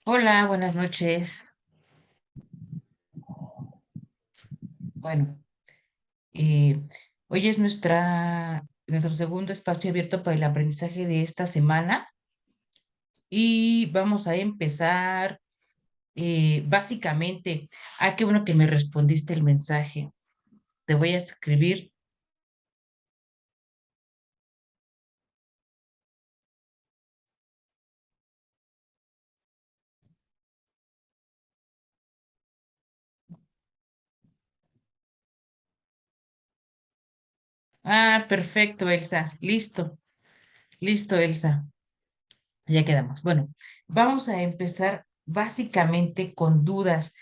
Hola, buenas noches. Bueno, eh, hoy es nuestro segundo espacio abierto para el aprendizaje de esta semana y vamos a empezar básicamente. Qué bueno que me respondiste el mensaje. Te voy a escribir. Perfecto, Elsa. Listo, listo, Elsa. Ya quedamos. Bueno, vamos a empezar básicamente con dudas.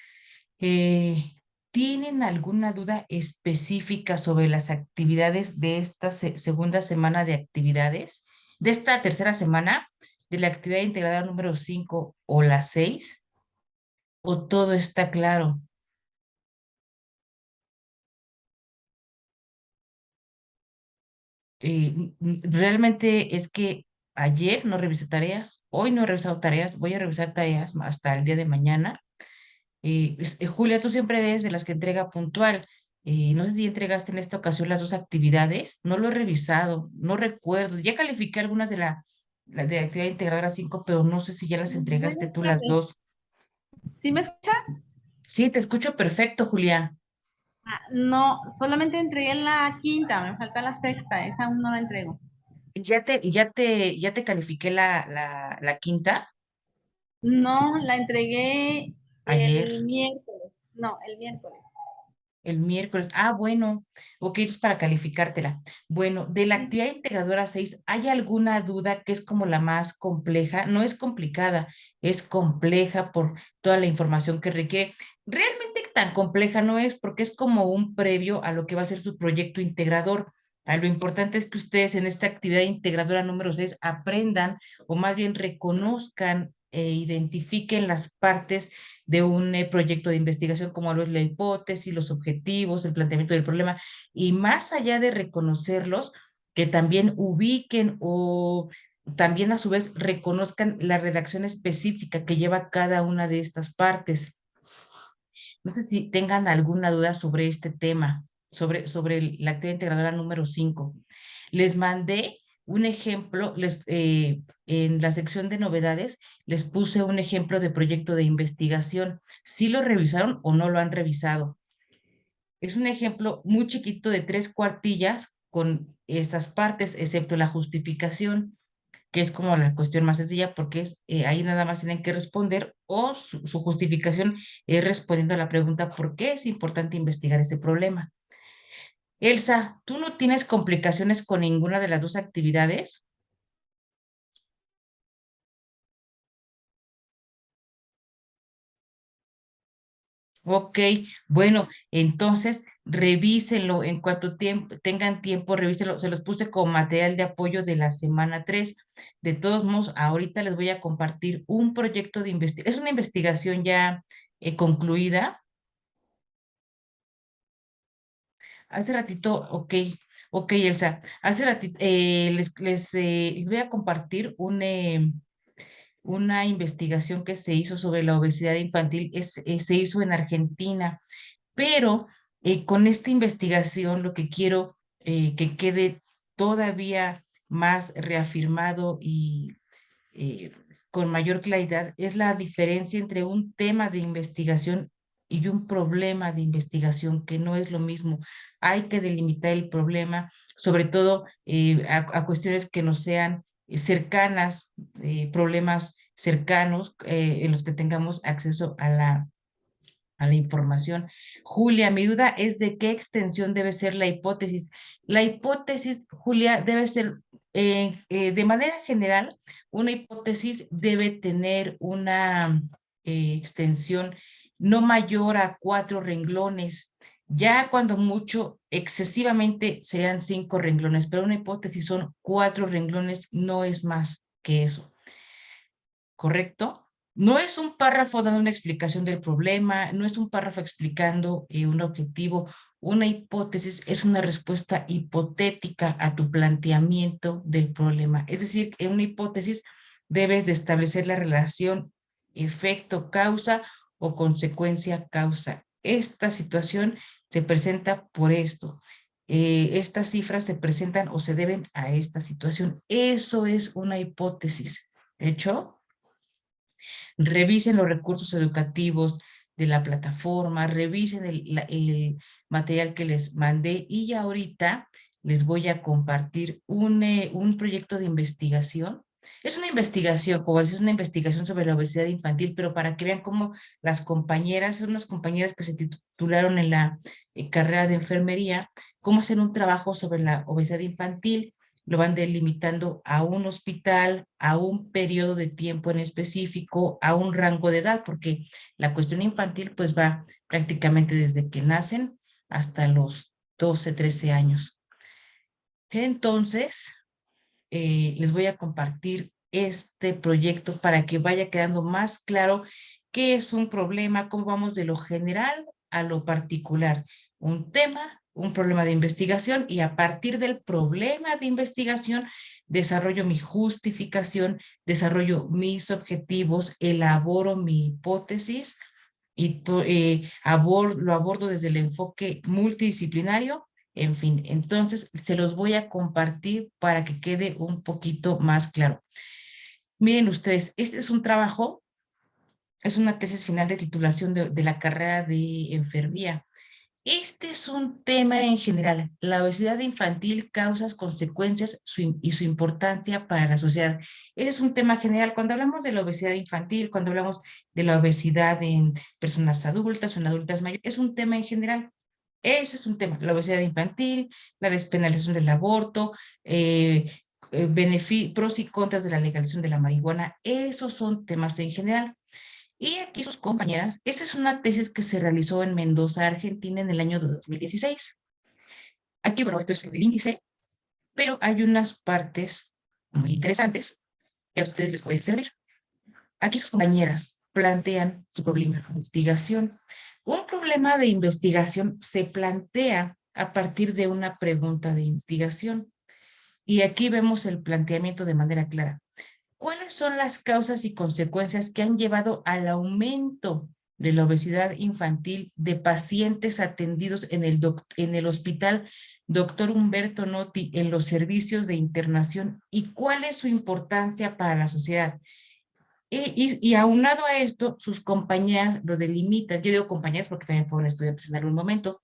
Eh, ¿Tienen alguna duda específica sobre las actividades de esta segunda semana de actividades? ¿De esta tercera semana? ¿De la actividad integrada número 5 o la 6? ¿O todo está claro? Realmente es que ayer no revisé tareas, hoy no he revisado tareas, voy a revisar tareas hasta el día de mañana. Julia, tú siempre eres de las que entrega puntual. No sé si entregaste en esta ocasión las dos actividades. No lo he revisado, no recuerdo. Ya califiqué algunas la de actividad integradora 5, pero no sé si ya las entregaste Buenas tú las tardes. dos. ¿Sí me escucha? Sí, te escucho perfecto, Julia. No, solamente entregué la quinta, me falta la sexta, esa aún no la entrego. Ya te califiqué la quinta No, la entregué ayer. el miércoles. No, el miércoles. El miércoles. Bueno, ok, es para calificártela. Bueno, de la Sí. actividad integradora 6, ¿hay alguna duda que es como la más compleja? No es complicada, es compleja por toda la información que requiere. Realmente tan compleja no es porque es como un previo a lo que va a ser su proyecto integrador. Lo importante es que ustedes en esta actividad integradora número 6 aprendan o más bien reconozcan e identifiquen las partes de un proyecto de investigación como lo es la hipótesis, los objetivos, el planteamiento del problema, y más allá de reconocerlos, que también ubiquen o también a su vez reconozcan la redacción específica que lleva cada una de estas partes. No sé si tengan alguna duda sobre este tema, sobre la actividad integradora número 5. Les mandé un ejemplo, en la sección de novedades, les puse un ejemplo de proyecto de investigación. ¿Sí lo revisaron o no lo han revisado? Es un ejemplo muy chiquito de 3 cuartillas con estas partes, excepto la justificación, que es como la cuestión más sencilla porque ahí nada más tienen que responder o su justificación es respondiendo a la pregunta ¿por qué es importante investigar ese problema? Elsa, ¿tú no tienes complicaciones con ninguna de las dos actividades? Ok, bueno, entonces revísenlo en cuanto tengan tiempo, revísenlo. Se los puse como material de apoyo de la semana 3. De todos modos, ahorita les voy a compartir un proyecto de investigación. Es una investigación ya concluida. Hace ratito, ok, Elsa. Hace ratito les voy a compartir una investigación que se hizo sobre la obesidad infantil. Se hizo en Argentina. Pero con esta investigación lo que quiero que quede todavía más reafirmado y eh, con mayor claridad es la diferencia entre un tema de investigación y un problema de investigación, que no es lo mismo. Hay que delimitar el problema, sobre todo a cuestiones que no sean cercanas, problemas cercanos en los que tengamos acceso a la información. Julia, mi duda es de qué extensión debe ser la hipótesis. La hipótesis, Julia, debe ser, de manera general, una hipótesis debe tener una extensión no mayor a 4 renglones. Ya cuando mucho, excesivamente serían 5 renglones, pero una hipótesis son 4 renglones, no es más que eso. ¿Correcto? No es un párrafo dando una explicación del problema, no es un párrafo explicando un objetivo. Una hipótesis es una respuesta hipotética a tu planteamiento del problema. Es decir, en una hipótesis debes de establecer la relación efecto-causa o consecuencia-causa. Esta situación se presenta por esto. Estas cifras se presentan o se deben a esta situación. Eso es una hipótesis. ¿Hecho? Revisen los recursos educativos de la plataforma, revisen el material que les mandé y ya ahorita les voy a compartir un proyecto de investigación. Es una investigación, como es una investigación sobre la obesidad infantil, pero para que vean cómo las compañeras, son unas compañeras que se titularon en la carrera de enfermería, cómo hacer un trabajo sobre la obesidad infantil, lo van delimitando a un hospital, a un periodo de tiempo en específico, a un rango de edad, porque la cuestión infantil pues va prácticamente desde que nacen hasta los 12, 13 años. Entonces, les voy a compartir este proyecto para que vaya quedando más claro qué es un problema, cómo vamos de lo general a lo particular. Un tema, un problema de investigación y a partir del problema de investigación desarrollo mi justificación, desarrollo mis objetivos, elaboro mi hipótesis y lo abordo desde el enfoque multidisciplinario. En fin, entonces se los voy a compartir para que quede un poquito más claro. Miren ustedes, este es un trabajo, es una tesis final de titulación de la carrera de enfermería. Este es un tema en general, la obesidad infantil, causas, consecuencias y su importancia para la sociedad. Ese es un tema general. Cuando hablamos de la obesidad infantil, cuando hablamos de la obesidad en personas adultas o en adultas mayores, es un tema en general. Ese es un tema, la obesidad infantil, la despenalización del aborto, pros y contras de la legalización de la marihuana, esos son temas en general. Y aquí sus compañeras, esta es una tesis que se realizó en Mendoza, Argentina, en el año 2016. Aquí, bueno, esto es el índice, pero hay unas partes muy interesantes que a ustedes les pueden servir. Aquí sus compañeras plantean su problema de investigación. Un problema de investigación se plantea a partir de una pregunta de investigación. Y aquí vemos el planteamiento de manera clara. ¿Cuáles son las causas y consecuencias que han llevado al aumento de la obesidad infantil de pacientes atendidos en el hospital Dr. Humberto Notti en los servicios de internación y cuál es su importancia para la sociedad? Y aunado a esto, sus compañeras lo delimitan. Yo digo compañeras porque también fueron estudiantes en algún momento.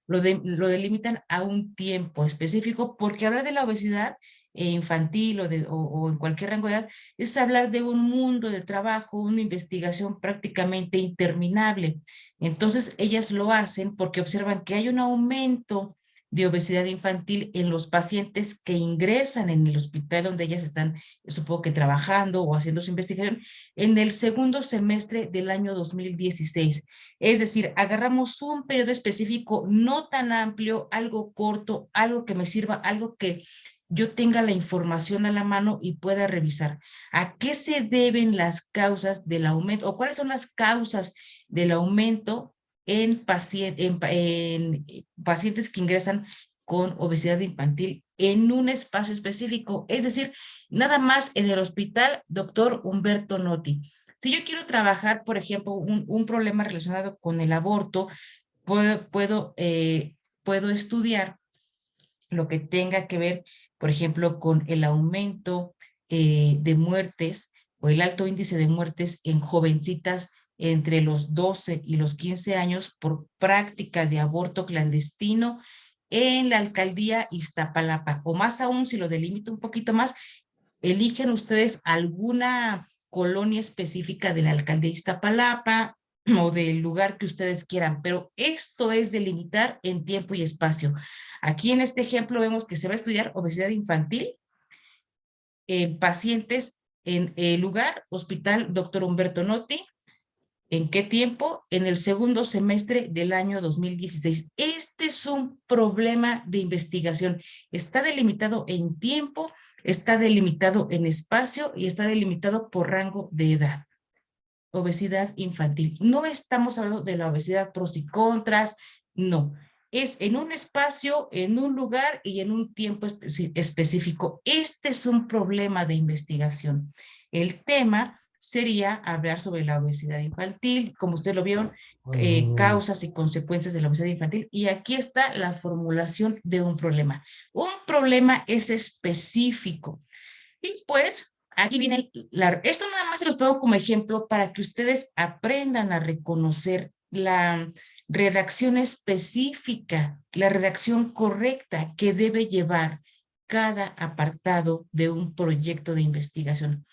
Lo delimitan a un tiempo específico, porque hablar de la obesidad infantil o en cualquier rango de edad es hablar de un mundo de trabajo, una investigación prácticamente interminable. Entonces, ellas lo hacen porque observan que hay un aumento de obesidad infantil en los pacientes que ingresan en el hospital donde ellas están, supongo que trabajando o haciendo su investigación, en el segundo semestre del año 2016. Es decir, agarramos un periodo específico, no tan amplio, algo corto, algo que me sirva, algo que yo tenga la información a la mano y pueda revisar. ¿A qué se deben las causas del aumento o cuáles son las causas del aumento en pacientes que ingresan con obesidad infantil en un espacio específico? Es decir, nada más en el hospital Dr. Humberto Notti. Si yo quiero trabajar, por ejemplo, un problema relacionado con el aborto, puedo estudiar lo que tenga que ver, por ejemplo, con el aumento de muertes o el alto índice de muertes en jovencitas entre los 12 y los 15 años por práctica de aborto clandestino en la alcaldía Iztapalapa, o más aún, si lo delimito un poquito más, eligen ustedes alguna colonia específica de la alcaldía Iztapalapa o del lugar que ustedes quieran, pero esto es delimitar en tiempo y espacio. Aquí en este ejemplo vemos que se va a estudiar obesidad infantil en pacientes en el lugar, Hospital Dr. Humberto Notti. ¿En qué tiempo? En el segundo semestre del año 2016. Este es un problema de investigación. Está delimitado en tiempo, está delimitado en espacio y está delimitado por rango de edad. Obesidad infantil. No estamos hablando de la obesidad pros y contras, no. Es en un espacio, en un lugar y en un tiempo específico. Este es un problema de investigación. El tema sería hablar sobre la obesidad infantil, como ustedes lo vieron, causas y consecuencias de la obesidad infantil. Y aquí está la formulación de un problema. Un problema es específico. Y después, aquí viene, esto nada más se los pongo como ejemplo para que ustedes aprendan a reconocer la redacción específica, la redacción correcta que debe llevar cada apartado de un proyecto de investigación.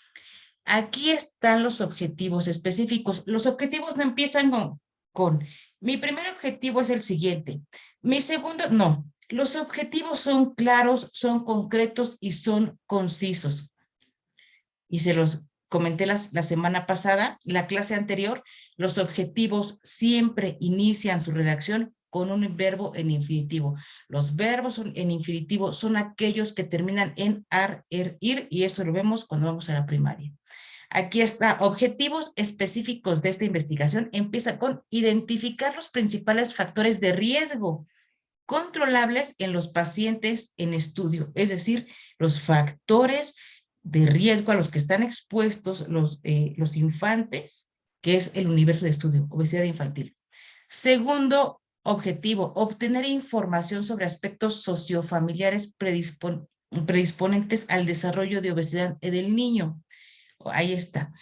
Aquí están los objetivos específicos. Los objetivos no empiezan mi primer objetivo es el siguiente. Mi segundo, no. Los objetivos son claros, son concretos y son concisos. Y se los comenté la semana pasada, la clase anterior, los objetivos siempre inician su redacción con un verbo en infinitivo. Los verbos en infinitivo son aquellos que terminan en ar, er, ir, y eso lo vemos cuando vamos a la primaria. Aquí está, objetivos específicos de esta investigación. Empieza con identificar los principales factores de riesgo controlables en los pacientes en estudio, es decir, los factores de riesgo a los que están expuestos los infantes, que es el universo de estudio, obesidad infantil. Segundo objetivo, obtener información sobre aspectos sociofamiliares predisponentes al desarrollo de obesidad del niño. Ahí está.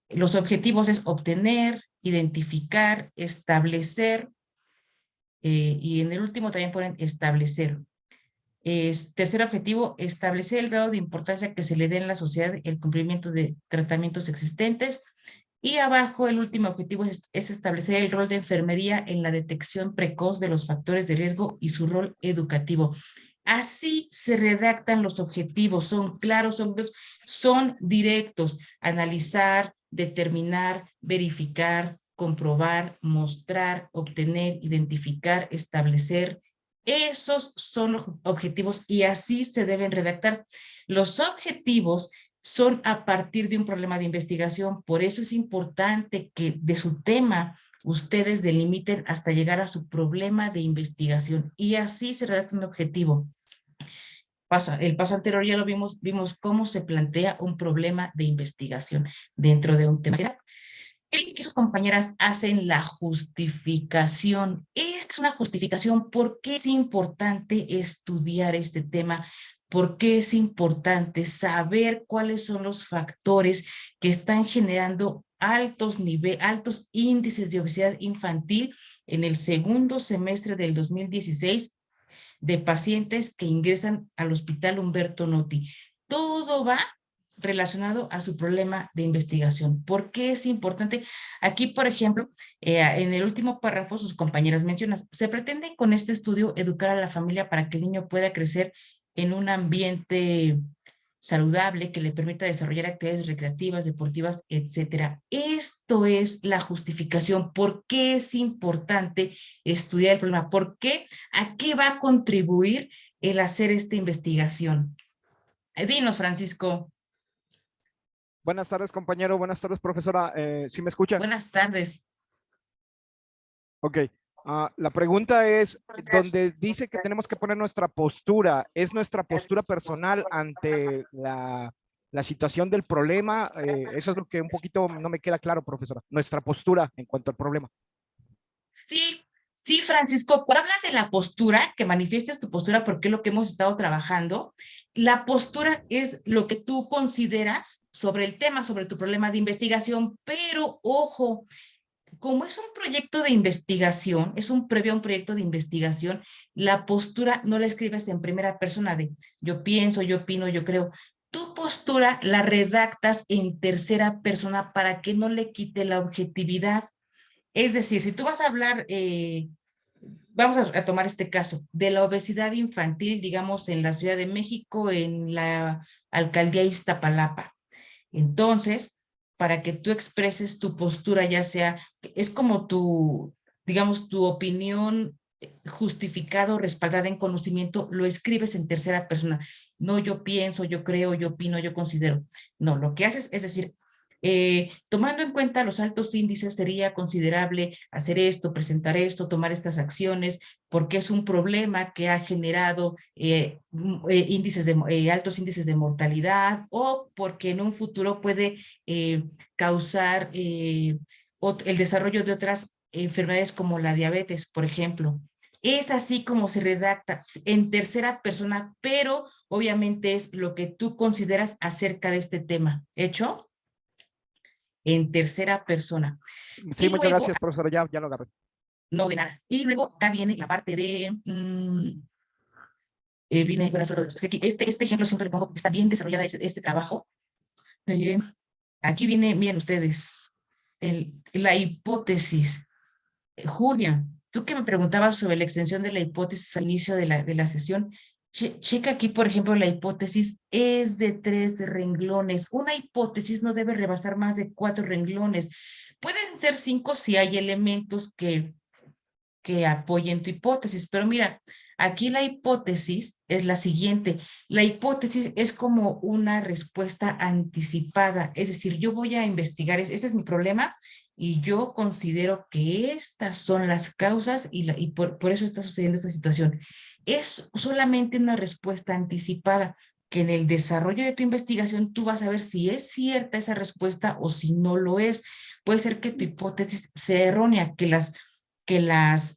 Los objetivos es obtener, identificar, establecer, y en el último también ponen establecer. Tercer objetivo, establecer el grado de importancia que se le dé en la sociedad el cumplimiento de tratamientos existentes. Y abajo el último objetivo es establecer el rol de enfermería en la detección precoz de los factores de riesgo y su rol educativo. Así se redactan los objetivos, son claros, son directos. Analizar, determinar, verificar, comprobar, mostrar, obtener, identificar, establecer. Esos son los objetivos y así se deben redactar. Los objetivos son a partir de un problema de investigación, por eso es importante que de su tema ustedes delimiten hasta llegar a su problema de investigación y así se redacta un objetivo. El paso anterior ya lo vimos cómo se plantea un problema de investigación dentro de un tema. Él y sus compañeras hacen la justificación. Es una justificación. ¿Por qué es importante estudiar este tema? ¿Por qué es importante saber cuáles son los factores que están generando altos índices de obesidad infantil en el segundo semestre del 2016 de pacientes que ingresan al Hospital Humberto Notti? Todo va relacionado a su problema de investigación. ¿Por qué es importante? Aquí, por ejemplo, en el último párrafo, sus compañeras mencionan, se pretende con este estudio educar a la familia para que el niño pueda crecer en un ambiente saludable que le permita desarrollar actividades recreativas, deportivas, etcétera. Esto es la justificación. ¿Por qué es importante estudiar el problema? ¿Por qué? ¿A qué va a contribuir el hacer esta investigación? Dinos, Francisco. Buenas tardes, compañero. Buenas tardes, profesora. ¿Sí me escucha? Buenas tardes. Ok. La pregunta es, donde dice que tenemos que poner nuestra postura, ¿es nuestra postura personal ante la situación del problema? Eso es lo que un poquito no me queda claro, profesora. Nuestra postura en cuanto al problema. Sí, sí, Francisco, cuando hablas de la postura, que manifiestes tu postura porque es lo que hemos estado trabajando, la postura es lo que tú consideras sobre el tema, sobre tu problema de investigación, pero ojo, como es un proyecto de investigación, es un previo a un proyecto de investigación, la postura no la escribes en primera persona de yo pienso, yo opino, yo creo. Tu postura la redactas en tercera persona para que no le quite la objetividad. Es decir, si tú vas a hablar, vamos a tomar este caso, de la obesidad infantil, digamos, en la Ciudad de México, en la alcaldía Iztapalapa. Entonces, para que tú expreses tu postura, ya sea, es como tu, digamos, tu opinión justificada o respaldada en conocimiento, lo escribes en tercera persona. No yo pienso, yo creo, yo opino, yo considero. No, lo que haces es decir, tomando en cuenta los altos índices, sería considerable hacer esto, presentar esto, tomar estas acciones, porque es un problema que ha generado altos índices de mortalidad o porque en un futuro puede causar el desarrollo de otras enfermedades como la diabetes, por ejemplo. Es así como se redacta en tercera persona, pero obviamente es lo que tú consideras acerca de este tema. ¿Hecho? En tercera persona. Sí, Y muchas luego, gracias, profesora, ya lo agarré. no de nada. Y luego acá viene la parte de, viene, bueno, este ejemplo siempre le pongo porque está bien desarrollada este trabajo. Eh, Aquí viene, miren ustedes, la hipótesis. Julia, tú que me preguntabas sobre la extensión de la hipótesis al inicio de la sesión, checa aquí, por ejemplo, la hipótesis es de 3 renglones. Una hipótesis no debe rebasar más de 4 renglones. Pueden ser 5 si hay elementos que apoyen tu hipótesis, pero mira, aquí la hipótesis es la siguiente. La hipótesis es como una respuesta anticipada, es decir, yo voy a investigar, este es mi problema y yo considero que estas son las causas y por eso está sucediendo esta situación. Es solamente una respuesta anticipada que en el desarrollo de tu investigación tú vas a ver si es cierta esa respuesta o si no lo es. Puede ser que tu hipótesis sea errónea, que las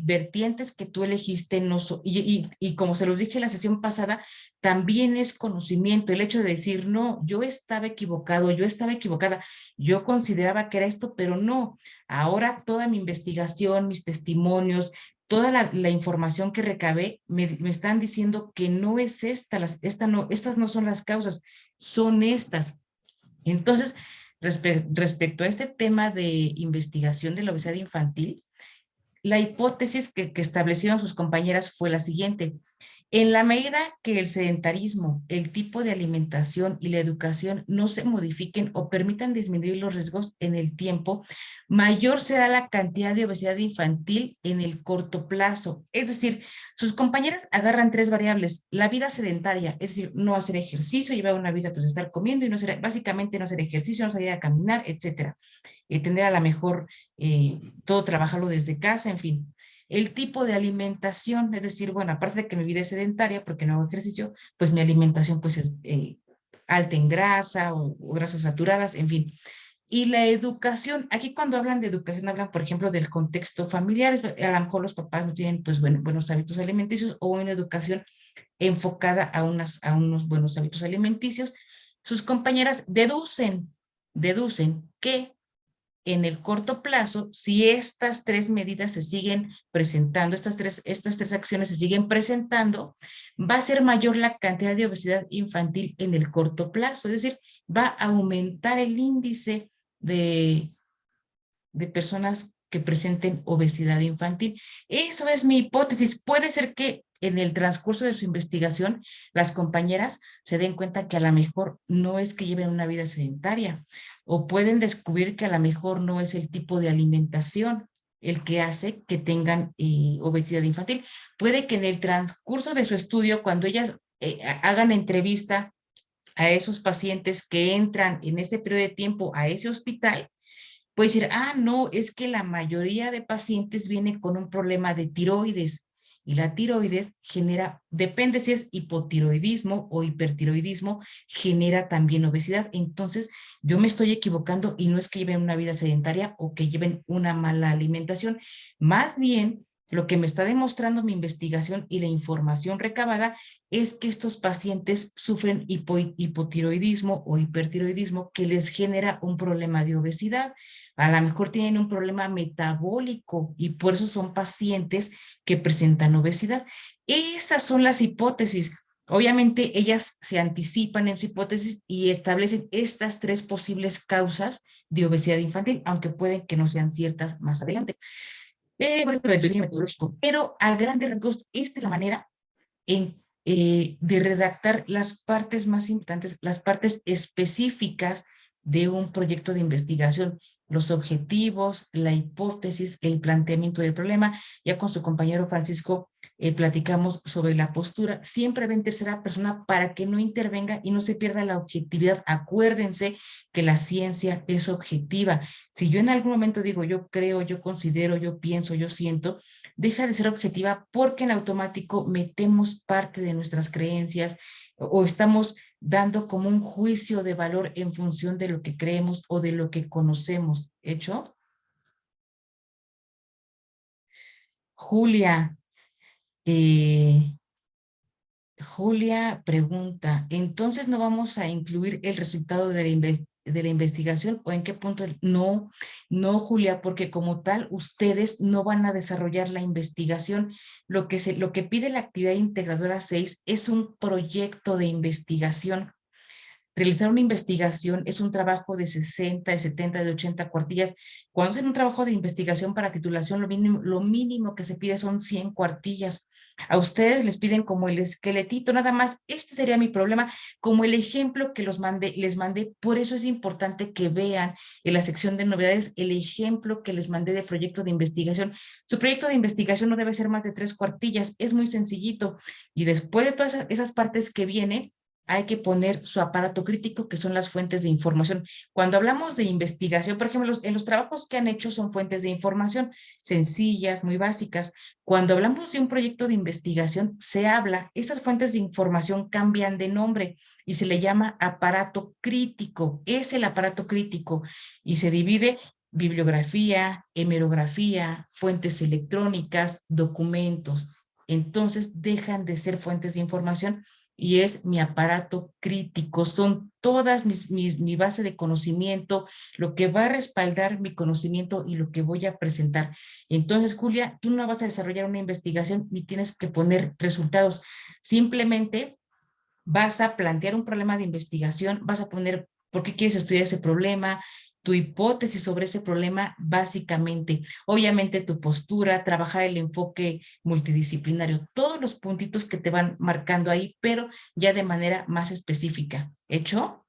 vertientes que tú elegiste no son, y como se los dije en la sesión pasada, también es conocimiento, el hecho de decir, no, yo estaba equivocado, yo estaba equivocada, yo consideraba que era esto, pero no, ahora toda mi investigación, mis testimonios, toda la información que recabé, me están diciendo que no es estas no son las causas, son estas. Entonces, respecto a este tema de investigación de la obesidad infantil, la hipótesis que establecieron sus compañeras fue la siguiente. En la medida que el sedentarismo, el tipo de alimentación y la educación no se modifiquen o permitan disminuir los riesgos en el tiempo, mayor será la cantidad de obesidad infantil en el corto plazo. Es decir, sus compañeras agarran 3 variables. La vida sedentaria, es decir, no hacer ejercicio, llevar una vida pues estar comiendo y básicamente no hacer ejercicio, no salir a caminar, etcétera. Tener a la mejor todo trabajarlo desde casa, en fin. El tipo de alimentación, es decir, bueno, aparte de que mi vida es sedentaria porque no hago ejercicio, pues mi alimentación pues es alta en grasa o grasas saturadas, en fin. Y la educación, aquí cuando hablan de educación hablan, por ejemplo, del contexto familiar, a lo mejor los papás no tienen pues buenos hábitos alimenticios o una educación enfocada a unos buenos hábitos alimenticios. Sus compañeras deducen que en el corto plazo, si estas 3 medidas se siguen presentando, estas tres acciones se siguen presentando, va a ser mayor la cantidad de obesidad infantil en el corto plazo, es decir, va a aumentar el índice de personas que presenten obesidad infantil. Eso es mi hipótesis. Puede ser que en el transcurso de su investigación las compañeras se den cuenta que a lo mejor no es que lleven una vida sedentaria o pueden descubrir que a lo mejor no es el tipo de alimentación el que hace que tengan obesidad infantil. Puede que en el transcurso de su estudio, cuando ellas hagan entrevista a esos pacientes que entran en este periodo de tiempo a ese hospital, puede decir, ah, no, es que la mayoría de pacientes viene con un problema de tiroides y la tiroides genera, depende si es hipotiroidismo o hipertiroidismo, genera también obesidad. Entonces, yo me estoy equivocando y no es que lleven una vida sedentaria o que lleven una mala alimentación, más bien Lo que me está demostrando mi investigación y la información recabada es que estos pacientes sufren hipotiroidismo o hipertiroidismo que les genera un problema de obesidad. A lo mejor tienen un problema metabólico y por eso son pacientes que presentan obesidad. Esas son las hipótesis. Obviamente ellas se anticipan en su hipótesis y establecen estas 3 posibles causas de obesidad infantil, aunque pueden que no sean ciertas más adelante. Bueno, pero es metodológico. Pero a grandes rasgos, esta es la manera de redactar las partes más importantes, las partes específicas de un proyecto de investigación, los objetivos, la hipótesis, el planteamiento del problema. Ya con su compañero Francisco platicamos sobre la postura. Siempre va en tercera persona para que no intervenga y no se pierda la objetividad. Acuérdense que la ciencia es objetiva. Si yo en algún momento digo yo creo, yo considero, yo pienso, yo siento, deja de ser objetiva porque en automático metemos parte de nuestras creencias o estamos dando como un juicio de valor en función de lo que creemos o de lo que conocemos. ¿Hecho? Julia, eh, Julia pregunta, ¿entonces no vamos a incluir el resultado de la investigación o en qué punto? No, no, Julia, porque como tal, ustedes no van a desarrollar la investigación. Lo que pide la actividad integradora 6 es un proyecto de investigación. Realizar una investigación es un trabajo de 60, de 70, de 80 cuartillas. Cuando hacen un trabajo de investigación para titulación, lo mínimo que se pide son 100 cuartillas. A ustedes les piden como el esqueletito, nada más. Este sería mi problema, como el ejemplo que les mandé. Por eso es importante que vean en la sección de novedades el ejemplo que les mandé de proyecto de investigación. Su proyecto de investigación no debe ser más de 3 cuartillas, es muy sencillito. Y después de todas esas partes que viene, hay que poner su aparato crítico, que son las fuentes de información. Cuando hablamos de investigación, por ejemplo, en los trabajos que han hecho son fuentes de información sencillas, muy básicas. Cuando hablamos de un proyecto de investigación, se habla, esas fuentes de información cambian de nombre y se le llama aparato crítico. Es el aparato crítico y se divide bibliografía, hemerografía, fuentes electrónicas, documentos. Entonces dejan de ser fuentes de información y es mi aparato crítico, son todas mi base de conocimiento, lo que va a respaldar mi conocimiento y lo que voy a presentar. Entonces, Julia, tú no vas a desarrollar una investigación ni tienes que poner resultados, simplemente vas a plantear un problema de investigación, vas a poner por qué quieres estudiar ese problema, tu hipótesis sobre ese problema, básicamente. Obviamente tu postura, trabajar el enfoque multidisciplinario, todos los puntitos que te van marcando ahí, pero ya de manera más específica. ¿Hecho?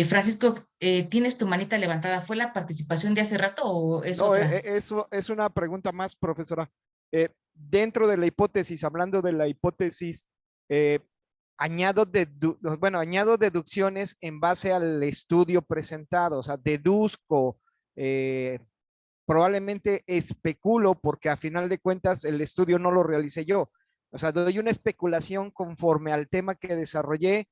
Francisco, ¿tienes tu manita levantada? ¿Fue la participación de hace rato o es No, otra? eso es una pregunta más, profesora. Dentro de la hipótesis, hablando de la hipótesis, eh, añado deducciones en base al estudio presentado, o sea, deduzco, eh, probablemente especulo, porque a final de cuentas el estudio no lo realicé yo. O sea, doy una especulación conforme al tema que desarrollé,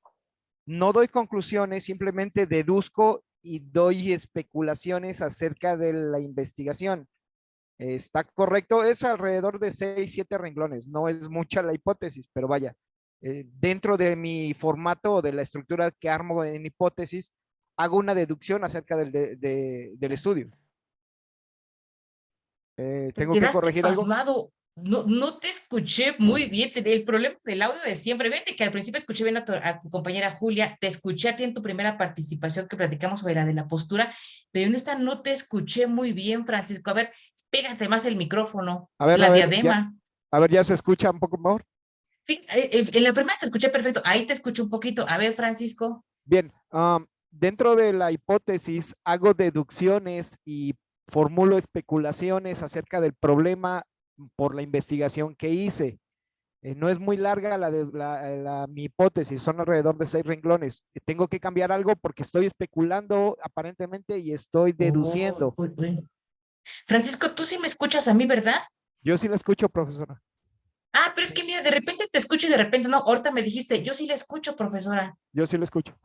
no doy conclusiones, simplemente deduzco y doy especulaciones acerca de la investigación. Está correcto, es alrededor de 6, 7 renglones, no es mucha la hipótesis, pero vaya, dentro de mi formato o de la estructura que armo en hipótesis, hago una deducción acerca del estudio. Te ¿Tengo que quedaste corregir algo? pasmado. No, no te escuché muy bien. El problema del audio de siempre. Vete que al principio escuché bien a tu compañera Julia. Te escuché a ti en tu primera participación que platicamos sobre la de la postura, pero en esta no te escuché muy bien, Francisco. A ver, pégate más el micrófono, A la ver, ya, diadema. a ver, ya se escucha un poco mejor. En la primera te escuché perfecto. Ahí te escucho un poquito. A ver, Francisco. Bien, dentro de la hipótesis hago deducciones y formulo especulaciones acerca del problema por la investigación que hice. No es muy larga mi hipótesis, son alrededor de 6 renglones. Tengo que cambiar algo porque estoy especulando aparentemente y estoy Oh, deduciendo. uy, uy. Francisco, tú sí me escuchas a mí, ¿verdad? Yo sí la escucho, profesora. Ah, pero es que mira, de repente te escucho y de repente no. Ahorita me dijiste, yo sí la escucho, profesora. Yo sí la escucho.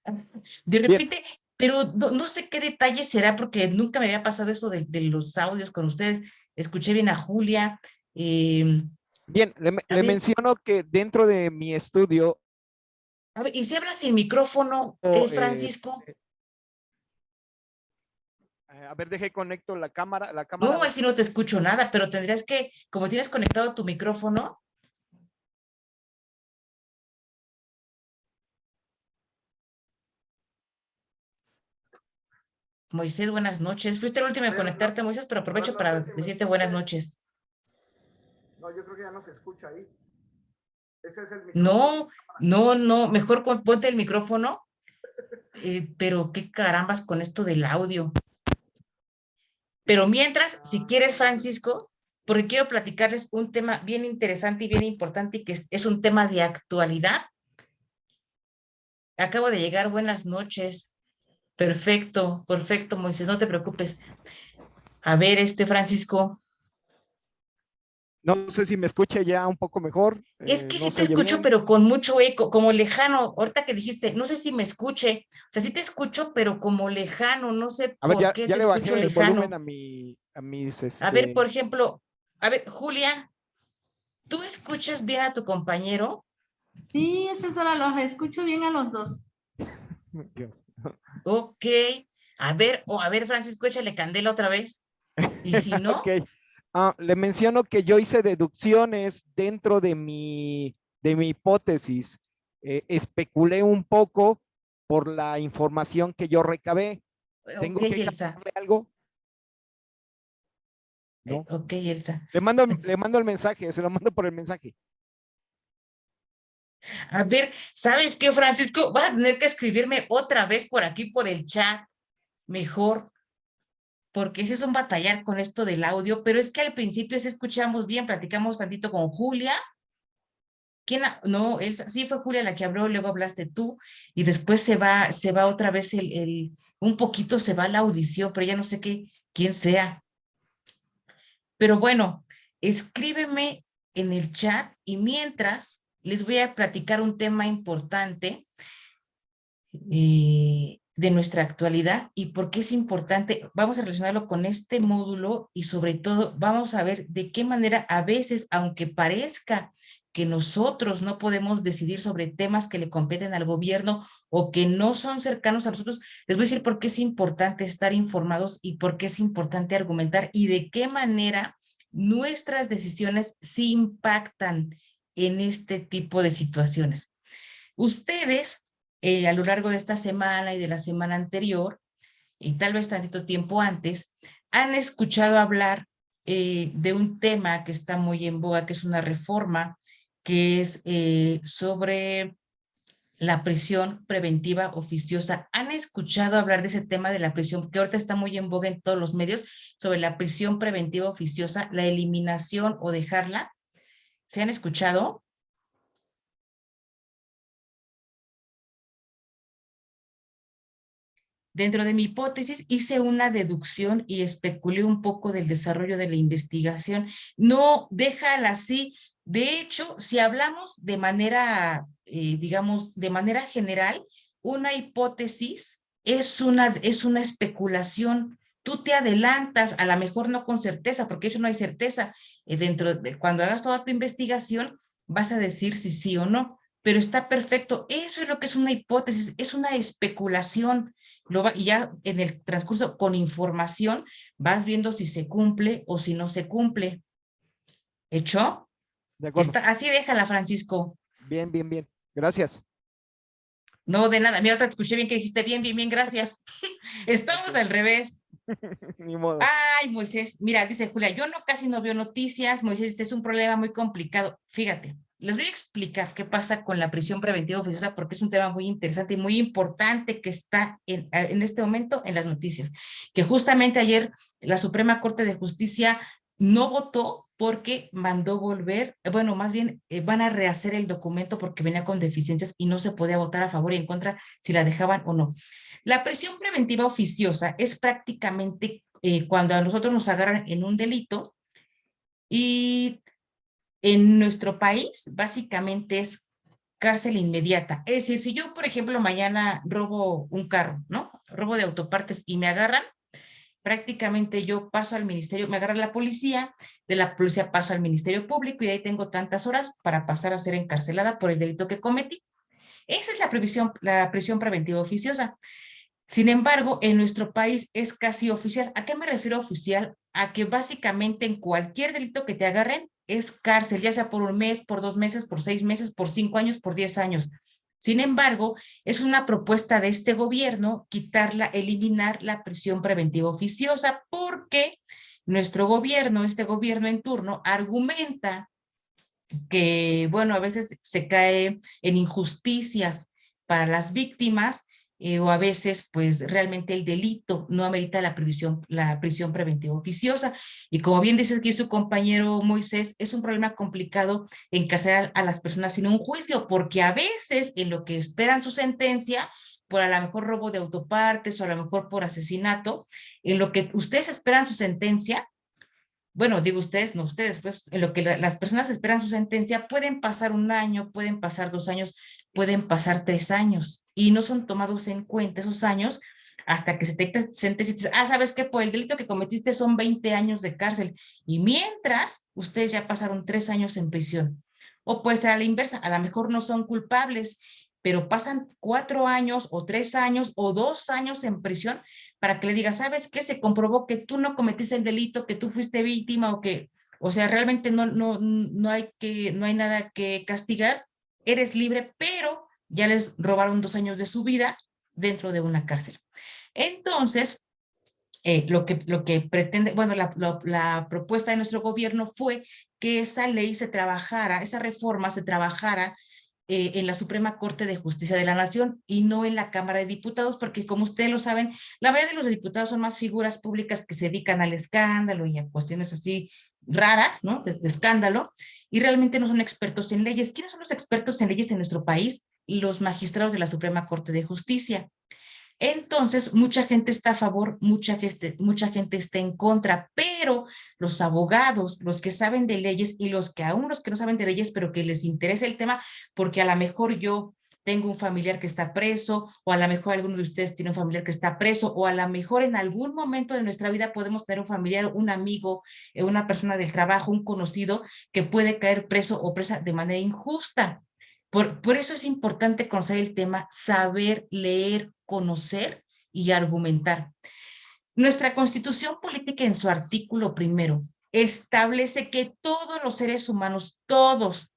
De Bien, repente, pero no sé qué detalle será porque nunca me había pasado eso de los audios con ustedes. Escuché bien a Julia. eh, Bien, a le ver, menciono que dentro de mi estudio, a ver, y si hablas sin micrófono, eh, Francisco. a ver, deje conecto la cámara, a No, ver. así no te escucho nada, pero tendrías que, como tienes conectado tu micrófono, Moisés, buenas noches. Fuiste el último en Pero no, conectarte, Moisés, pero aprovecho no sé para si me decirte buenas escuche. noches. No, yo creo que ya no se escucha ahí. Ese es el micrófono. No, no, mejor ponte el micrófono, pero qué carambas con esto del audio. Pero mientras, si quieres, Francisco, porque quiero platicarles un tema bien interesante y bien importante y que es un tema de actualidad. Acabo de llegar, buenas noches. Perfecto, perfecto, Moisés, no te preocupes. A ver, Francisco, No sé si me escuche ya un poco mejor. es que No sí te se oye escucho, bien. pero con mucho eco, como lejano. Ahorita que dijiste, no sé si me escuche, o sea, sí te escucho, pero como lejano, no sé A ver, por qué ya te le escucho bajé el volumen lejano. a mis, A ver, por ejemplo, a ver, Julia, ¿tú escuchas bien a tu compañero? Sí, asesora, los escucho bien a los dos. Dios. Ok. A ver, Francisco, échale candela otra vez. Y si Ok. no, Le menciono que yo hice deducciones dentro de mi hipótesis. Especulé un poco por la información que yo recabé. ¿Tengo ok, que Elsa. cambiarle algo? No. Ok, Elsa. Le mando el mensaje, se lo mando por el mensaje. A ver, ¿sabes qué, Francisco? Vas a tener que escribirme otra vez por aquí, por el chat, mejor, porque ese es un batallar con esto del audio, pero es que al principio sí escuchamos bien, platicamos tantito con Julia. No, Elsa, sí fue Julia la que habló, luego hablaste tú, y después se va otra vez un poquito se va la audición, pero ya no sé quién sea. Pero bueno, escríbeme en el chat y mientras les voy a platicar un tema importante de nuestra actualidad y por qué es importante. Vamos a relacionarlo con este módulo y sobre todo vamos a ver de qué manera a veces, aunque parezca que nosotros no podemos decidir sobre temas que le competen al gobierno o que no son cercanos a nosotros, les voy a decir por qué es importante estar informados y por qué es importante argumentar y de qué manera nuestras decisiones sí impactan en este tipo de situaciones. Ustedes, a lo largo de esta semana y de la semana anterior, y tal vez tantito tiempo antes, han escuchado hablar de un tema que está muy en boga, que es una reforma, que es sobre la prisión preventiva oficiosa. ¿Han escuchado hablar de ese tema de la prisión, que ahorita está muy en boga en todos los medios, sobre la prisión preventiva oficiosa, la eliminación o dejarla? ¿Se han escuchado? Dentro de mi hipótesis hice una deducción y especulé un poco del desarrollo de la investigación. No, déjala así. De hecho, si hablamos de manera, digamos, de manera general, una hipótesis es una especulación. Tú te adelantas, a lo mejor no con certeza, porque de hecho no hay certeza. Dentro de cuando hagas toda tu investigación, vas a decir si sí o no, pero está perfecto. Eso es lo que es una hipótesis, es una especulación y ya en el transcurso con información vas viendo si se cumple o si no se cumple. ¿Hecho? De acuerdo. Así déjala, Francisco. Bien, bien, bien. Gracias. No, de nada. Mira, te escuché bien que dijiste bien, bien, bien, gracias. Estamos Ok. al revés. Ni modo. Ay, Moisés, mira, dice Julia, yo no casi no veo noticias. Moisés, este es un problema muy complicado. Fíjate, les voy a explicar qué pasa con la prisión preventiva oficiosa porque es un tema muy interesante y muy importante que está en este momento en las noticias. Que justamente ayer la Suprema Corte de Justicia no votó porque mandó volver, bueno, más bien van a rehacer el documento porque venía con deficiencias y no se podía votar a favor y en contra si la dejaban o no. La prisión preventiva oficiosa es prácticamente cuando a nosotros nos agarran en un delito y en nuestro país básicamente es cárcel inmediata. Es decir, si yo, por ejemplo, mañana robo un carro, ¿no? robo de autopartes y me agarran, prácticamente yo paso al ministerio, me agarra la policía, de la policía paso al Ministerio Público y ahí tengo tantas horas para pasar a ser encarcelada por el delito que cometí. Esa es la prisión preventiva oficiosa. Sin embargo, en nuestro país es casi oficial. ¿A qué me refiero oficial? A que básicamente en cualquier delito que te agarren es cárcel, ya sea por un mes, por 2 meses, por 6 meses, por 5 años, por 10 años. Sin embargo, es una propuesta de este gobierno quitarla, eliminar la prisión preventiva oficiosa, porque nuestro gobierno, este gobierno en turno, argumenta que, bueno, a veces se cae en injusticias para las víctimas, o a veces, pues, realmente el delito no amerita la prisión preventiva oficiosa. Y como bien dice aquí su compañero Moisés, es un problema complicado encarcelar a las personas sin un juicio, porque a veces en lo que esperan su sentencia, por a lo mejor robo de autopartes o a lo mejor por asesinato, en lo que ustedes esperan su sentencia, bueno, digo ustedes, no ustedes, pues en lo que las personas esperan su sentencia, pueden pasar un año, pueden pasar 2 años, pueden pasar 3 años y no son tomados en cuenta esos años hasta que se te sentencia y dices, ¿sabes qué? Por el delito que cometiste son 20 años de cárcel y mientras ustedes ya pasaron 3 años en prisión. O puede ser a la inversa, a lo mejor no son culpables, pero pasan 4 años o 3 años o 2 años en prisión para que le digas, ¿sabes qué? Se comprobó que tú no cometiste el delito, que tú fuiste víctima o sea, realmente no hay nada que castigar, eres libre, pero ya les robaron 2 años de su vida dentro de una cárcel. Entonces, lo que pretende, bueno, la propuesta de nuestro gobierno fue que esa ley se trabajara, esa reforma se trabajara en la Suprema Corte de Justicia de la Nación y no en la Cámara de Diputados, porque como ustedes lo saben, la mayoría de los diputados son más figuras públicas que se dedican al escándalo y a cuestiones así raras, ¿no? De escándalo, y realmente no son expertos en leyes. ¿Quiénes son los expertos en leyes en nuestro país? Los magistrados de la Suprema Corte de Justicia. Entonces, mucha gente está a favor, mucha gente está en contra, pero los abogados, los que saben de leyes y aún los que no saben de leyes, pero que les interesa el tema, porque a lo mejor yo tengo un familiar que está preso, o a lo mejor alguno de ustedes tiene un familiar que está preso, o a lo mejor en algún momento de nuestra vida podemos tener un familiar, un amigo, una persona del trabajo, un conocido que puede caer preso o presa de manera injusta. Por eso es importante conocer el tema, saber, leer, conocer y argumentar. Nuestra Constitución Política en su artículo primero establece que todos los seres humanos, todos,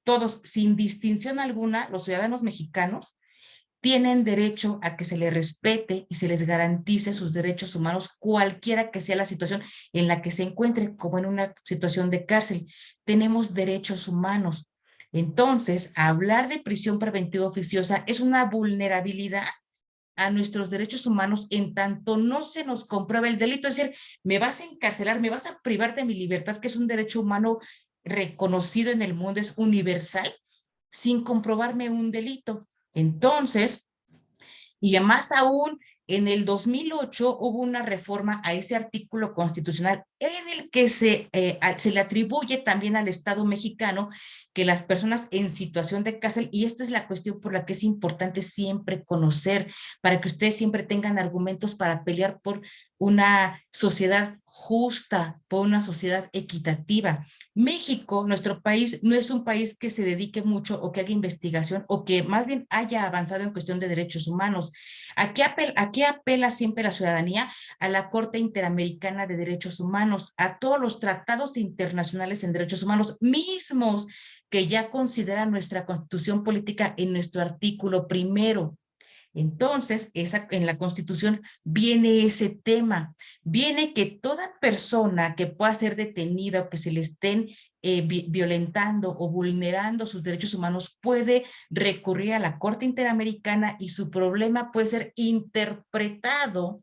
sin distinción alguna, los ciudadanos mexicanos, tienen derecho a que se les respete y se les garantice sus derechos humanos, cualquiera que sea la situación en la que se encuentre, como en una situación de cárcel. Tenemos derechos humanos. Entonces, hablar de prisión preventiva oficiosa es una vulnerabilidad a nuestros derechos humanos en tanto no se nos comprueba el delito. Es decir, me vas a encarcelar, me vas a privar de mi libertad, que es un derecho humano reconocido en el mundo, es universal, sin comprobarme un delito. Entonces, y más aún, en el 2008 hubo una reforma a ese artículo constitucional en el que se le atribuye también al Estado mexicano que las personas en situación de cárcel, y esta es la cuestión por la que es importante siempre conocer, para que ustedes siempre tengan argumentos para pelear por una sociedad justa, por una sociedad equitativa. México, nuestro país, no es un país que se dedique mucho o que haga investigación o que más bien haya avanzado en cuestión de derechos humanos. ¿A qué apela siempre la ciudadanía? A la Corte Interamericana de Derechos Humanos, a todos los tratados internacionales en derechos humanos mismos que ya considera nuestra Constitución Política en nuestro artículo primero. Entonces, en la Constitución viene ese tema, viene que toda persona que pueda ser detenida o que se le estén violentando o vulnerando sus derechos humanos puede recurrir a la Corte Interamericana y su problema puede ser interpretado,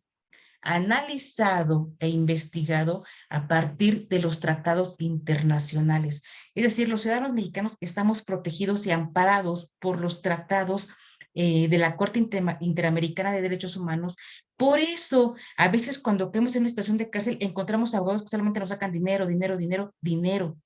analizado e investigado a partir de los tratados internacionales. Es decir, los ciudadanos mexicanos estamos protegidos y amparados por los tratados de la Corte Interamericana de Derechos Humanos. Por eso, a veces cuando caemos en una situación de cárcel, encontramos abogados que solamente nos sacan dinero, dinero, dinero, dinero.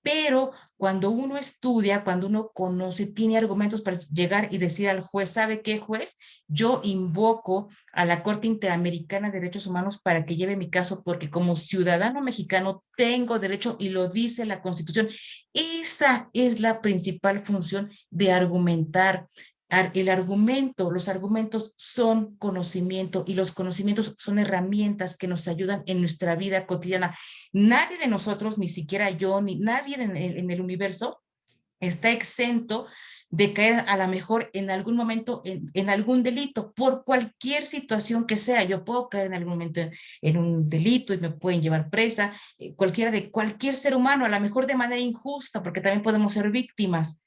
Pero cuando uno estudia, cuando uno conoce, tiene argumentos para llegar y decir al juez, ¿sabe qué, juez? Yo invoco a la Corte Interamericana de Derechos Humanos para que lleve mi caso, porque como ciudadano mexicano tengo derecho y lo dice la Constitución. Esa es la principal función de argumentar. El argumento, los argumentos son conocimiento y los conocimientos son herramientas que nos ayudan en nuestra vida cotidiana. Nadie de nosotros, ni siquiera yo, ni nadie en el universo está exento de caer a lo mejor en algún momento en algún delito, por cualquier situación que sea. Yo puedo caer en algún momento en un delito y me pueden llevar presa, cualquier ser humano, a lo mejor de manera injusta, porque también podemos ser víctimas.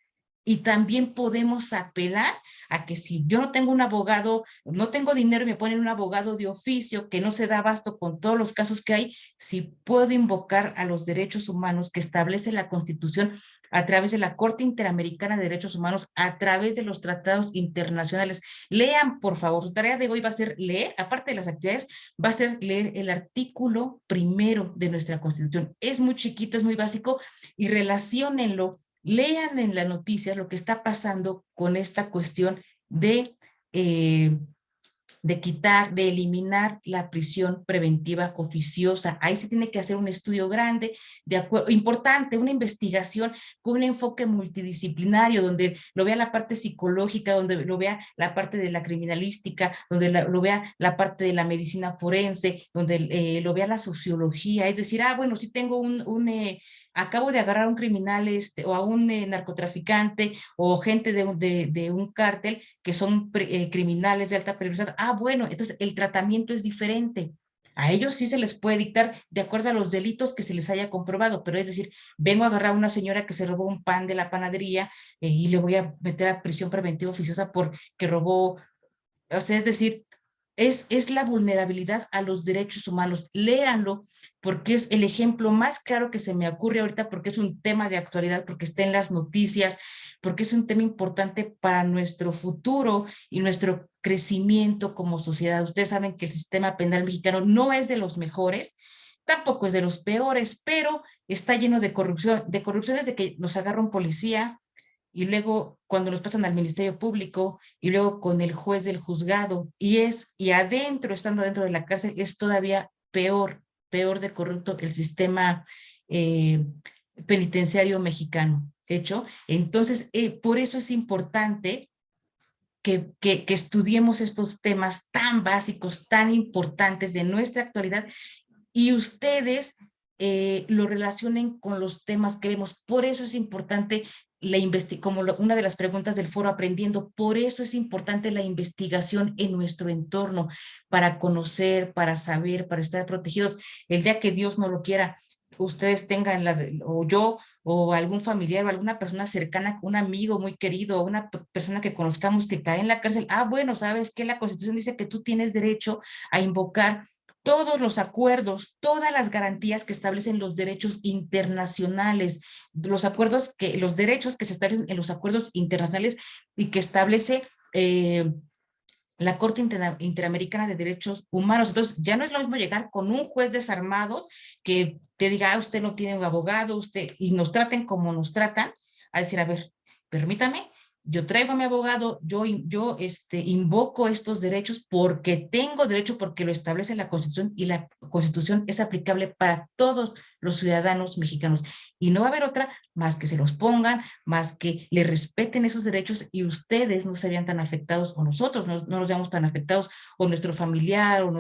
Y también podemos apelar a que si yo no tengo un abogado, no tengo dinero y me ponen un abogado de oficio que no se da abasto con todos los casos que hay, si puedo invocar a los derechos humanos que establece la Constitución a través de la Corte Interamericana de Derechos Humanos, a través de los tratados internacionales. Lean, por favor, su tarea de hoy va a ser leer, aparte de las actividades, va a ser leer el artículo 1 de nuestra Constitución. Es muy chiquito, es muy básico, y relaciónenlo. Lean en las noticias lo que está pasando con esta cuestión eh, de quitar, de eliminar la prisión preventiva oficiosa. Ahí se tiene que hacer un estudio grande, importante, una investigación con un enfoque multidisciplinario, donde lo vea la parte psicológica, donde lo vea la parte de la criminalística, donde lo vea la parte de la medicina forense, donde lo vea la sociología. Es decir, bueno, sí tengo acabo de agarrar a un criminal o a un narcotraficante o gente de un cártel que son criminales de alta peligrosidad. Bueno, entonces el tratamiento es diferente. A ellos sí se les puede dictar de acuerdo a los delitos que se les haya comprobado, pero es decir, vengo a agarrar a una señora que se robó un pan de la panadería y le voy a meter a prisión preventiva oficiosa porque robó. O sea, es decir, es la vulnerabilidad a los derechos humanos. Léanlo, porque es el ejemplo más claro que se me ocurre ahorita, porque es un tema de actualidad, porque está en las noticias, porque es un tema importante para nuestro futuro y nuestro crecimiento como sociedad. Ustedes saben que el sistema penal mexicano no es de los mejores, tampoco es de los peores, pero está lleno de corrupción, desde que nos agarra un policía, y luego cuando nos pasan al Ministerio Público, y luego con el juez del juzgado, y adentro, estando dentro de la cárcel, es todavía peor de corrupto que el sistema eh, penitenciario mexicano. ¿Hecho? Entonces, por eso es importante que estudiemos estos temas tan básicos, tan importantes de nuestra actualidad, y ustedes lo relacionen con los temas que vemos. Por eso es importante como una de las preguntas del foro Aprendiendo, por eso es importante la investigación en nuestro entorno, para conocer, para saber, para estar protegidos. El día que Dios no lo quiera, ustedes tengan o yo, o algún familiar, o alguna persona cercana, un amigo muy querido, o una persona que conozcamos que cae en la cárcel. Bueno, ¿sabes qué? La Constitución dice que tú tienes derecho a invocar todos los acuerdos, todas las garantías que establecen los derechos internacionales, los derechos que se establecen en los acuerdos internacionales y que establece la Corte Interamericana de Derechos Humanos. Entonces, ya no es lo mismo llegar con un juez desarmado que te diga, usted no tiene un abogado, y nos traten como nos tratan, a decir, a ver, permítame, yo traigo a mi abogado, yo invoco estos derechos porque tengo derecho, porque lo establece la Constitución, y la Constitución es aplicable para todos los ciudadanos mexicanos. Y no va a haber otra más que se los pongan, más que le respeten esos derechos, y ustedes no se vean tan afectados, o nosotros no nos veamos tan afectados, o nuestro familiar, o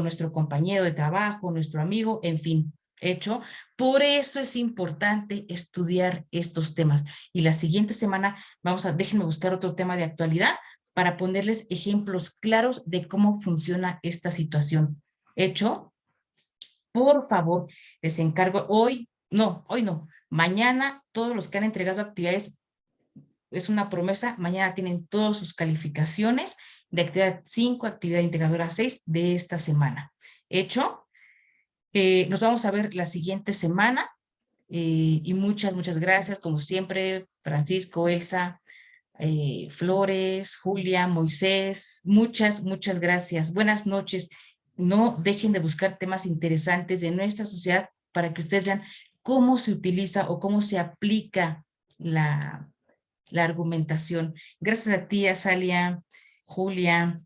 nuestro compañero de trabajo, o nuestro amigo, en fin. ¿Hecho? Por eso es importante estudiar estos temas. Y la siguiente semana déjenme buscar otro tema de actualidad para ponerles ejemplos claros de cómo funciona esta situación. ¿Hecho? Por favor, les encargo hoy no, mañana todos los que han entregado actividades, es una promesa, mañana tienen todas sus calificaciones de actividad 5, actividad integradora 6 de esta semana. ¿Hecho? Nos vamos a ver la siguiente semana, y muchas gracias, como siempre, Francisco, Elsa, Flores, Julia, Moisés, muchas gracias. Buenas noches. No dejen de buscar temas interesantes de nuestra sociedad para que ustedes vean cómo se utiliza o cómo se aplica la argumentación. Gracias a ti, Azalia, Julia,